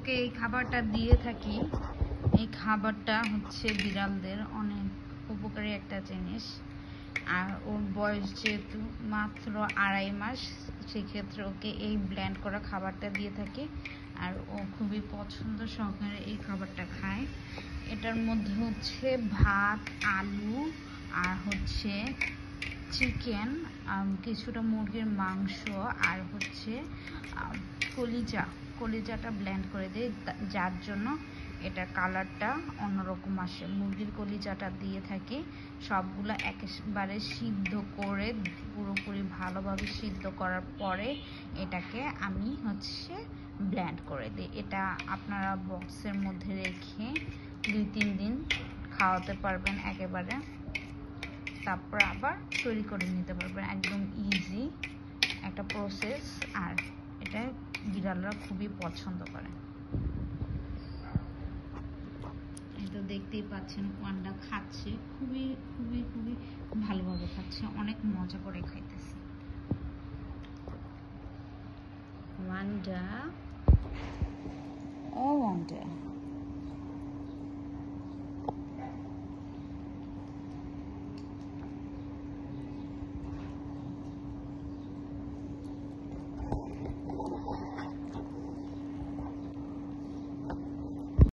ওকে এই খাবারটা দিয়ে থাকি। এই খাবারটা হচ্ছে বিড়ালদের অনেক উপকারী একটা জিনিস। আর ওর বয়স যেহেতু মাত্র 2.5 মাস, সেক্ষেত্রে ওকে এই ব্লেন্ড করা খাবারটা দিয়ে থাকি। আর ও খুবই পছন্দ সহকারে এই খাবারটা খায়। এটার মধ্যে হচ্ছে ভাত, আলু আর হচ্ছে চিকেন, কিছুটা মুরগির মাংস আর হচ্ছে কলিজাটা ব্লেন্ড করে দিই, যার জন্য এটার কালারটা অন্যরকম আসে। মুরগির কলিজাটা দিয়ে থাকি। সবগুলো একেবারে সিদ্ধ করে পুরোপুরি ভালোভাবে সিদ্ধ করার পরে এটাকে আমি হচ্ছে ব্লেন্ড করে দিই। এটা আপনারা বক্সের মধ্যে রেখে 2-3 দিন খাওয়াতে পারবেন একেবারে। তারপর আবার তৈরি করে নিতে পারবেন। একদম ইজি একটা প্রসেস। আর এটা বিড়ালরা খুবই পছন্দ করে। এই তো দেখতেই পাচ্ছেন ওয়ান্ডা খাচ্ছে, খুবই খুবই খুবই ভালোভাবে খাচ্ছে, অনেক মজা করে খাইতেছে। ওয়ান্ডা, ও ওয়ান্ডা।